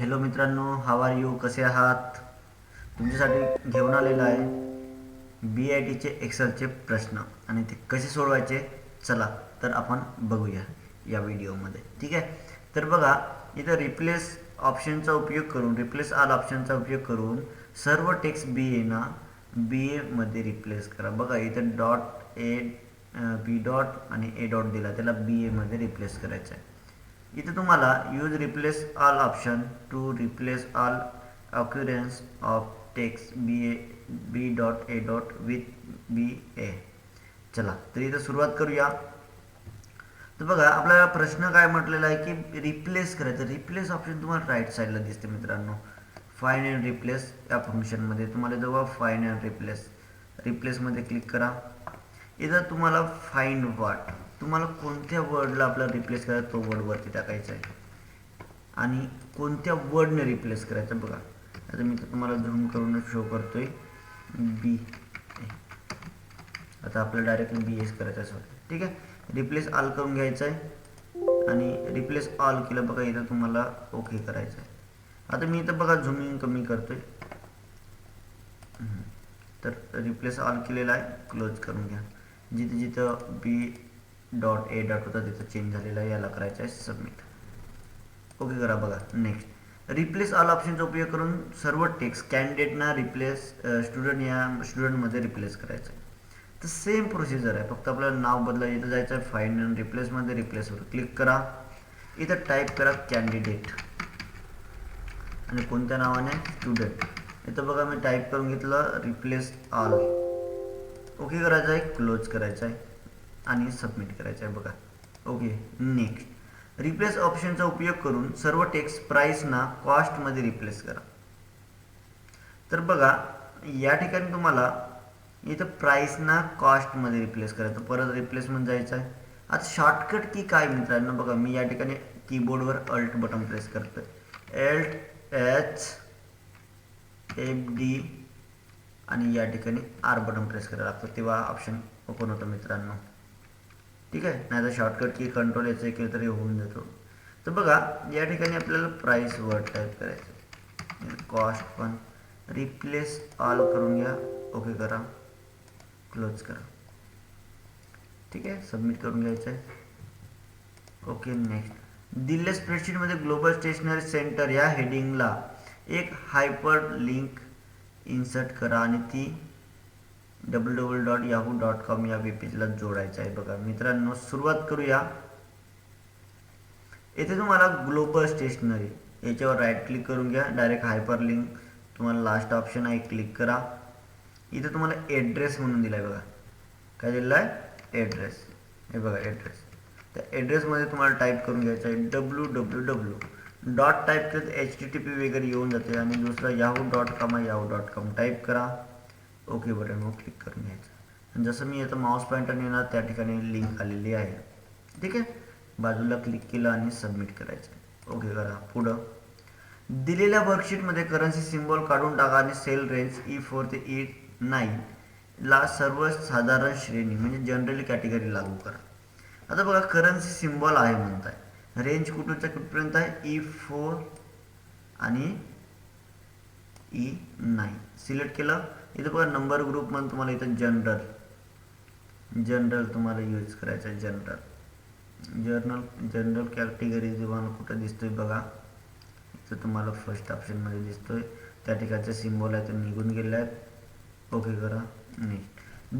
Hello मित्रांनो, how are you, कसे आहात? तुमच्यासाठी घेऊन आलेला आहे BITचे एक्सेलचे प्रश्न आणि ते कसे सोडवायचे. चला तर आपण बघूया या व्हिडिओमध्ये. ठीक आहे, तर बघा इथं रिप्लेस ऑप्शनचा उपयोग करून, रिप्लेस ऑल ऑप्शनचा उपयोग करून सर्व टेक्स्ट BA ना BA मध्ये रिप्लेस करा. बघा इथं डॉट ए बी डॉट आणि ए डॉट दिला, त्याला BA मध्ये रिप्लेस करायचं आहे. इथे तुम्हाला use replace all option to replace all occurrence of text B dot A dot with BA. चला तर इथं सुरुवात करूया. तर बघा आपल्याला प्रश्न काय म्हटलेला आहे की रिप्लेस करायचं. रिप्लेस ऑप्शन तुम्हाला राईट साईडला दिसते मित्रांनो. फाइंड अँड रिप्लेस या फंक्शनमध्ये तुम्हाला जेव्हा फाइंड अँड रिप्लेसमध्ये क्लिक करा. इथं तुम्हाला फाइंड व्हॉट, तुम्हाला कोणत्या वर्डला आपल्याला रिप्लेस करायचं तो वर्ड वरती टाकायचा आहे आणि कोणत्या वर्डने रिप्लेस करायचं. बघा आता मी तुम्हाला झूम करून शो करतोय बी. आता आपल्याला डायरेक्टली BS करायचं असं. ठीक आहे, रिप्लेस ऑल करून घ्यायचं आहे आणि रिप्लेस ऑल केलं. बघा इथं तुम्हाला ओके करायचं आहे. आता मी इथं बघा झूमिंग कमी करतोय, तर रिप्लेस ऑल केलेला आहे. क्लोज करून घ्या. जिथं जिथं बी डॉट ए डॉट होता तिथं चेंज झालेला आहे, याला करायचं आहे सबमिट. ओके करा. बघा नेक्स्ट रिप्लेस ऑल ऑप्शनचा उपयोग करून सर्व टेक्स्ट कॅन्डिडेटना रिप्लेस स्टुडंट या स्टुडंटमध्ये रिप्लेस करायचं आहे. तर सेम प्रोसिजर आहे, फक्त आपल्याला नाव बदलायचं. इथं जायचं आहे फाइंड अँड रिप्लेसमध्ये, रिप्लेसवर क्लिक करा. इथं टाईप करा कॅन्डिडेट आणि कोणत्या नावाने स्टुडंट. इथं बघा मी टाईप करून घेतलं रिप्लेस ऑल. ओके करायचं आहे, क्लोज करायचं आहे आणि सबमिट करायचं आहे. बघा ओके. नेक्स्ट रिप्लेस ऑप्शनचा उपयोग करून सर्व टेक्स्ट प्राइसना कॉस्टमध्ये रिप्लेस करा. तर बघा या ठिकाणी तुम्हाला इथं प्राइसना कॉस्टमध्ये रिप्लेस करायचं. परत रिप्लेसमेंट जायचं आहे. आता शॉर्टकट की काय मित्रांनो, बघा मी या ठिकाणी कीबोर्डवर अल्ट बटन प्रेस करतोय. ALT-HFD आणि या ठिकाणी R बटन प्रेस करायला लागतं, तेव्हा ऑप्शन ओपन होतं मित्रांनो. ठीक आहे, नाही तर शॉर्टकट की कंट्रोल याचं केलं तरी होऊन जातो. तर बघा या ठिकाणी आपल्याला प्राइस वर्ड टाईप करायचं. कॉस्ट पण रिप्लेस ऑल करून घ्या. ओके करा, क्लोज करा. ठीक आहे, सबमिट करून घ्यायचं आहे. ओके. नेक्स्ट दिलेल्या स्प्रेडशीटमध्ये ग्लोबल स्टेशनरी सेंटर या हेडिंगला एक हायपर लिंक इन्सर्ट करा आणि ती www.yahoo.com या वेबपेजला जोडायचं आहे. बघा मित्रांनो सुरुवात करूया. येथे तुम्हाला ग्लोबल स्टेशनरी याच्यावर राईट क्लिक करून घ्या. डायरेक्ट हायपर लिंक तुम्हाला लास्ट ऑप्शन आहे, क्लिक करा. इथे तुम्हाला ॲड्रेस म्हणून दिला आहे. बघा काय दिलं आहे, ॲड्रेस. हे बघा ॲड्रेस. त्या ॲड्रेसमध्ये तुम्हाला टाईप करून घ्यायचं आहे www. डॉट टाईप केलं तर HTTP वगैरे येऊन जाते आणि दुसरं yahoo.com आहे, yahoo.com टाईप करा. ओके बटनवर क्लिक करून घ्यायचं. आणि जसं मी आता माऊस पॉईंटर नेणार त्या ठिकाणी लिंक आलेली आहे. ठीक आहे, बाजूला क्लिक केलं आणि सबमिट करायचं. ओके करा. पुढं दिलेल्या वर्कशीटमध्ये करन्सी सिम्बॉल काढून टाका आणि सेल रेंज E4 ते E9 ला सर्वसाधारण श्रेणी म्हणजे जनरल कॅटेगरी लागू करा. आता बघा करन्सी सिम्बॉल आहे म्हणताय, रेंज कुठूनच्या कुठपर्यंत आहे, E4 आणि E9 सिलेक्ट केलं. इथं बघा नंबर ग्रुप म्हणून तुम्हाला इथं जनरल तुम्हाला यूज करायचं आहे. जनरल कॅटेगरी तुम्हाला कुठं दिसतोय बघा, इथं तुम्हाला फर्स्ट ऑप्शनमध्ये दिसतोय. त्या ठिकाणचे सिम्बॉल आहे ते निघून गेले आहेत. ओके करा. नेक्स्ट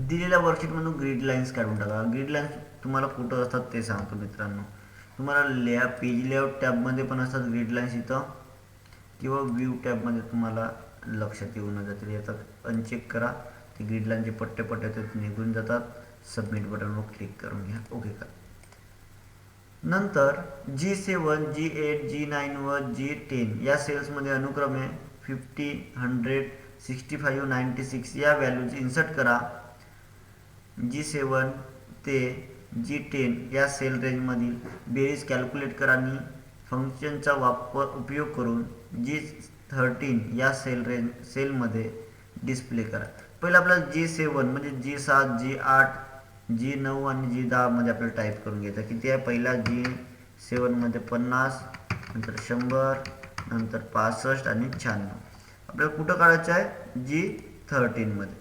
दिलेल्या वर्कशीटमधून ग्रीड लाईन्स काढून टाका. ग्रीड लाईन्स तुम्हाला कुठं असतात ते सांगतो मित्रांनो. तुम्हाला पेज लेआउट टॅबमध्ये पण असतात ग्रीड लाईन्स इथं, किंवा व्ह्यू टॅबमध्ये तुम्हाला लक्षात येऊन जातील. याचा अनचेक करा. ते ग्रीड लाईनचे पट्टे ते निघून जातात. सबमिट बटनवर क्लिक करून घ्या. ओके करा. नंतर G7, G8, G9 व G10 या सेल्समध्ये अनुक्रमे 50, 100, 65, 96 या व्हॅल्यूज इन्सर्ट करा. G7 ते G10 या सेल रेंजमधील बेरीज कॅल्क्युलेट करा आणि फंक्शनचा उपयोग करून G13 या सेलमध्ये डिस्प्ले करा. पहिलं आपल्याला G7 म्हणजे G7, G8, G9 आणि G10 मध्ये आपल्याला टाईप करून घ्यायचं. किती आहे, पहिला G7 मध्ये 50, नंतर 100, नंतर 65 आणि 96 आपल्याला कुठं काढायचं आहे G13 मध्ये.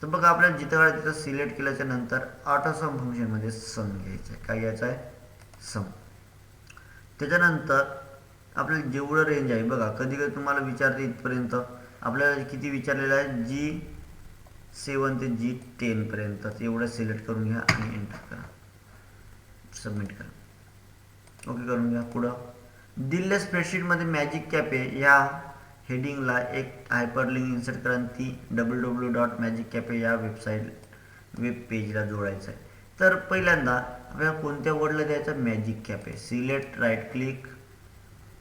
तर बघा आपल्याला जिथं काढायचं तिथं सिलेक्ट केल्याच्या नंतर ऑटो सम फंक्शनमध्ये सम घ्यायचं आहे. काय घ्यायचं आहे सम. त्याच्यानंतर आपल्याला जेवढं रेंज आहे बघा कधी कधी तुम्हाला विचारते इथपर्यंत आपल्याला किती विचारलेलं आहे G7 ते G10 पर्यंत एवढं सिलेक्ट करून घ्या आणि एंटर करा सबमिट करा. ओके करून घ्या. पुढं दिलेल्या स्प्रेडशीटमध्ये मॅजिक कॅफे ह्या हेडिंगला एक हायपरलिंक इन्सर्ट करा आणि ती www.magiccafe या वेब पेजला जोडायचं आहे. तर पहिल्यांदा आपल्याला कोणत्या वर्डला द्यायचं magic cafe. Select right click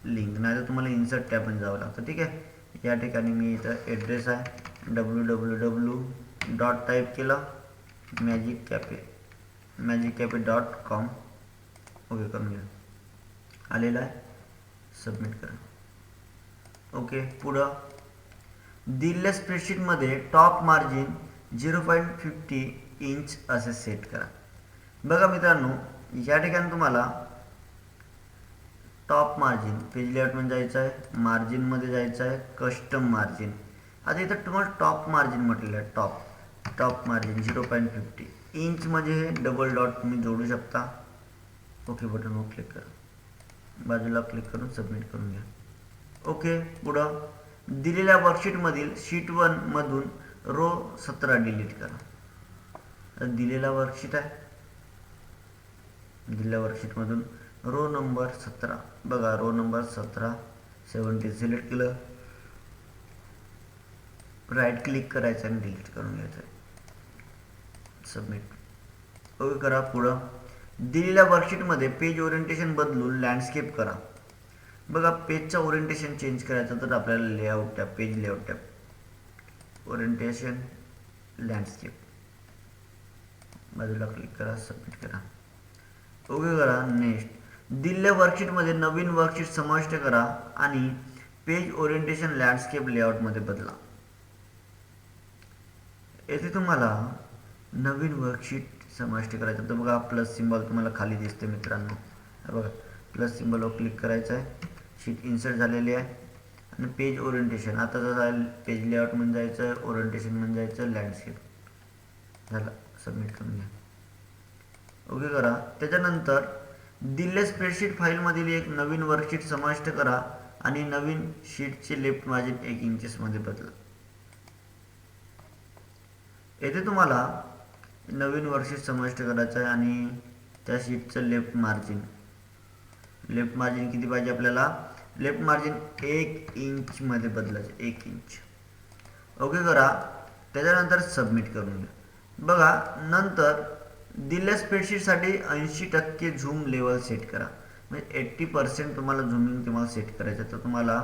link नाही तर तुम्हाला इन्सर्ट टॅबमध्ये जावं लागतं. ठीक आहे. या ठिकाणी मी इथं ॲड्रेस आहे www डॉट टाईप केलं magiccafe.com ओके करून घ्या. आलेला आहे सबमिट करा. ओके पुढं दिलेल्या स्प्रेडशीटमध्ये टॉप मार्जिन 0.50 इंच असे सेट करा. बघा मित्रांनो या ठिकाणी तुम्हाला टॉप मार्जिन पेज लेआउटमध्ये जायचं आहे, मार्जिनमध्ये जायचं आहे, कस्टम मार्जिन. आता इथं तुम्हाला टॉप मार्जिन म्हटलेलं आहे. टॉप मार्जिन 0.50 इंच म्हणजे हे डबल डॉट तुम्ही जोडू शकता. ओके बटनवर क्लिक करा, बाजूला क्लिक करून सबमिट करून घ्या. ओके पुढं दिलेल्या वर्कशीटमधील शीट 1 मधून रो 17 डिलीट करा. दिलेला वर्कशीट आहे, दिलेल्या वर्कशीटमधून रो नंबर 17 बघा रो नंबर 17 सिलेक्ट केलं, राईट क्लिक करायचं आणि डिलीट करून घ्यायचं सबमिट. ओके करा. पुढं दिलेल्या वर्कशीटमध्ये पेज ओरिएंटेशन बदलून लँडस्केप करा. बघा पेजचं ओरिएंटेशन चेंज करायचं तर आपल्याला layout tab page layout tab orientation landscape बाजूला क्लिक करा सबमिट करा. ओके करा. नेक्स्ट दिलेल्या वर्कशीटमध्ये नवीन वर्कशीट समाविष्ट करा आणि पेज ओरिएंटेशन लँडस्केप लेआउटमध्ये बदला. येथे तुम्हाला नवीन वर्कशीट समाविष्ट करायचं तर बघा प्लस सिम्बॉल तुम्हाला खाली दिसते मित्रांनो. बघा प्लस सिम्बॉलवर क्लिक करायचं आहे, शीट इन्सर्ट झालेली आहे आणि पेज ओरिएंटेशन आता जसं पेज लेआउटमध्ये जायचं आहे, ओरिएंटेशनमध्ये जायचं, लँडस्केप झालं सबमिट करून घ्या. ओके करा. त्याच्यानंतर दिलेल्या स्प्रेडशीट फाईलमधील एक नवीन वर्कशीट समाविष्ट करा आणि नवीन शीटचे लेफ्ट मार्जिन 1 इंचेसमध्ये बदला. येथे तुम्हाला नवीन वर्कशीट समाविष्ट करायचं आहे आणि त्या शीटचं लेफ्ट मार्जिन किती पाहिजे आपल्याला लेफ्ट मार्जिन 1 इंचमध्ये बदलायचं 1 इंच. ओके करा. त्याच्यानंतर सबमिट करून घ्या. बघा नंतर दिलेल्या स्प्रेडशीटसाठी 80% झूम लेवल सेट करा. म्हणजे 80% तुम्हाला झूमिंग तुम्हाला सेट करायचं. तर तुम्हाला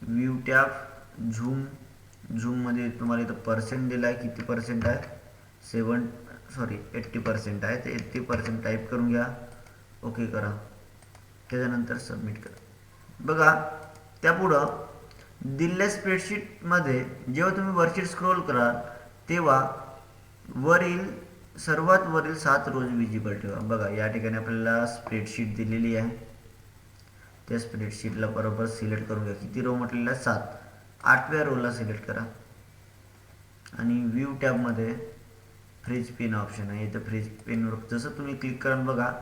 व्ह्यू टॅब झूममध्ये तुम्हाला इथं पर्सेंट दिला आहे, किती पर्सेंट आहे 80% आहे. ते 80% टाईप करून घ्या. ओके करा. त्याच्यानंतर सबमिट करा. बघा त्यापुढं दिलेल्या स्प्रेडशीटमध्ये जेव्हा तुम्ही वर्कशीट स्क्रोल कराल तेव्हा सर्वात वरील 7 रोज विजिबल ठेवा. बघा या ठिकाणी आपल्याला स्प्रेडशीट दिलेली आहे, त्या स्प्रेडशीटला बरोबर सिलेक्ट करून घ्या. किती रो म्हटलेला आहे 7. 8व्या रोला सिलेक्ट करा आणि व्ह्यू टॅबमध्ये फ्रीज पेन ऑप्शन आहे. इथं फ्रीज पेनवर जसं तुम्ही क्लिक करा बघा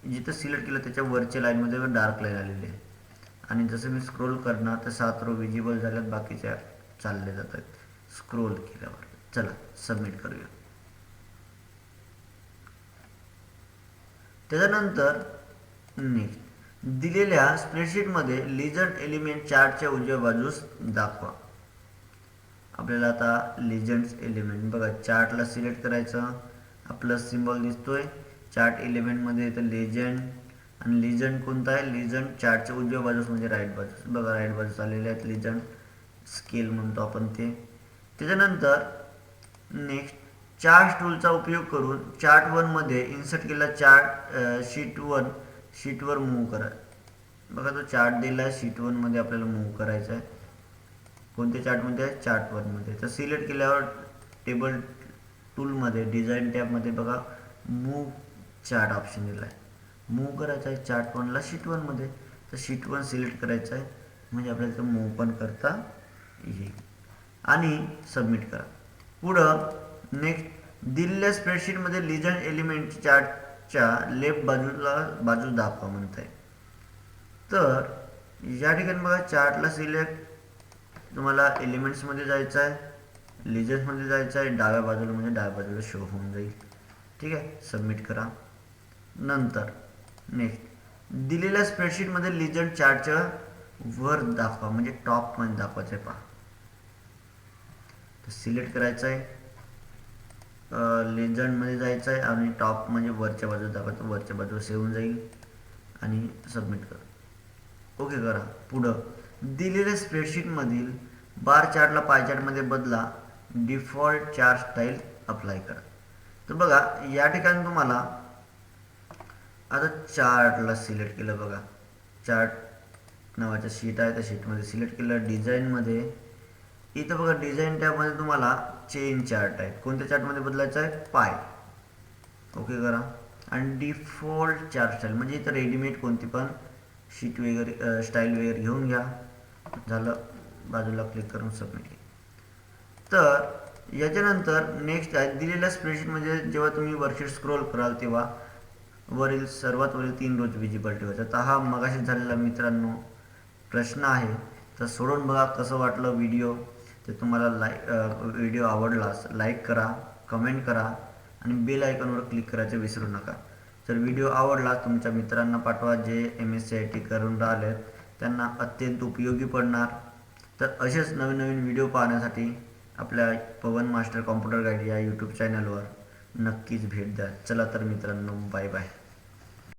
जिथं सिलेक्ट केलं त्याच्या वरच्या लाईनमध्ये डार्क लाईन आलेली आहे आणि जसं मी स्क्रोल करणार तर 7 रो विजिबल झाल्यात, बाकीच्या चालले जात आहेत स्क्रोल केल्यावर. चला सबमिट करूया. त्याच्यानंतर नेक्स्ट दिलेल्या स्प्रेडशीटमध्ये लिजंड एलिमेंट चार्टच्या उजव्या बाजूस दाखवा. आपल्याला आता लिजंड्स एलिमेंट बघा चार्टला सिलेक्ट करायचं, आपला सिम्बॉल दिसतोय चार्ट एलिमेंटमध्ये इथं लेजंड आणि लिजंड कोणता आहे लिजंड चार्टच्या उजव्या बाजूस म्हणजे राईट बाजूस बघा राईट बाजूस आलेले आहेत लिजंड स्केल म्हणतो आपण ते. त्याच्यानंतर नेक्स्ट चार्ट टूलचा उपयोग करून चार्ट 1 मध्ये इन्सर्ट केलेला चार्ट शीटवर मूव्ह करा. बघा तो चार्ट दिला आहे शीट 1 मध्ये आपल्याला मूव्ह करायचा आहे. कोणत्या चार्टमध्ये आहे चार्ट 1 मध्ये. तर सिलेक्ट केल्यावर टेबल टूलमध्ये डिझाईन टॅबमध्ये बघा मूव्ह चार्ट ऑप्शन दिला आहे, मूव्ह करायचा आहे चार्ट 1ला शीट 1 मध्ये. तर शीट 1 सिलेक्ट करायचं आहे, म्हणजे आपल्याला ते मूव पण करता येईल आणि सबमिट करा. पुढं नेक्स्ट दिलेल्या स्प्रेडशीटमध्ये लिजन एलिमेंट चार्टच्या लेफ्ट बाजू दाखवा म्हणत आहे. तर या ठिकाणी बघा चार्टला सिलेक्ट तुम्हाला एलिमेंट्समध्ये जायचं आहे, लिजन्समध्ये जायचं आहे, डाव्या बाजूला म्हणजे डाव्या बाजूला शो होऊन जाईल. ठीक आहे, सबमिट करा. नंतर नेक्स्ट दिलेल्या स्प्रेडशीटमध्ये लिजन चार्टच्या वर दाखवा म्हणजे टॉपमध्ये दाखवायचं आहे. पहा, तर सिलेक्ट करायचं आहे, लेजंडमध्ये जायचं आहे आणि टॉप म्हणजे वरच्या बाजूला दाखवायचं, वरच्या बाजूला सेव्ह होऊन जाईल आणि सबमिट करा. ओके करा. पुढं दिलेल्या स्प्रेडशीटमधील बार चार्टला पाय चार्टमध्ये बदला, डिफॉल्ट चार्ट स्टाईल अप्लाय करा. तर बघा या ठिकाणी तुम्हाला आता चार्टला सिलेक्ट केलं, बघा चार्ट नावाचं शीट आहे, त्या शीटमध्ये सिलेक्ट केलं. डिझाईनमध्ये इथं बघा डिझाईन टॅबमध्ये तुम्हाला चेन चार्ट आहे, कोणत्या चार्टमध्ये बदलायचं आहे, पाय. ओके करा. आणि डिफॉल्ट चार्ट स्टाईल म्हणजे इथं रेडीमेड कोणती पण शीट वगैरे स्टाईल वगैरे घेऊन घ्या. झालं, बाजूला क्लिक करून सबमिट. तर याच्यानंतर नेक्स्ट आहे दिलेल्या स्प्रेडशीटमध्ये जेव्हा तुम्ही वरती स्क्रोल कराल तेव्हा सर्वात वरील 3 रोज विजिबल ठेवायचा. तर हा मगाशी झालेला मित्रांनो प्रश्न आहे, तर सोडून बघा कसं वाटलं व्हिडिओ. ते तुम्हाला व्हिडिओ आवडलास लाईक करा, कमेंट करा आणि बेल आयकॉनवर क्लिक करायचं विसरू नका. जर व्हिडिओ आवडला तुमच्या मित्रांना पाठवा जे MSCIT करून राहिले, त्यांना अत्यंत उपयोगी पडणार. तर असेच नवीन नवीन व्हिडिओ पाहण्यासाठी आपल्या पवन मास्टर कॉम्प्युटर गाईड या यूट्यूब चॅनलवर नक्कीच भेट द्या. चला तर मित्रांनो, बाय बाय.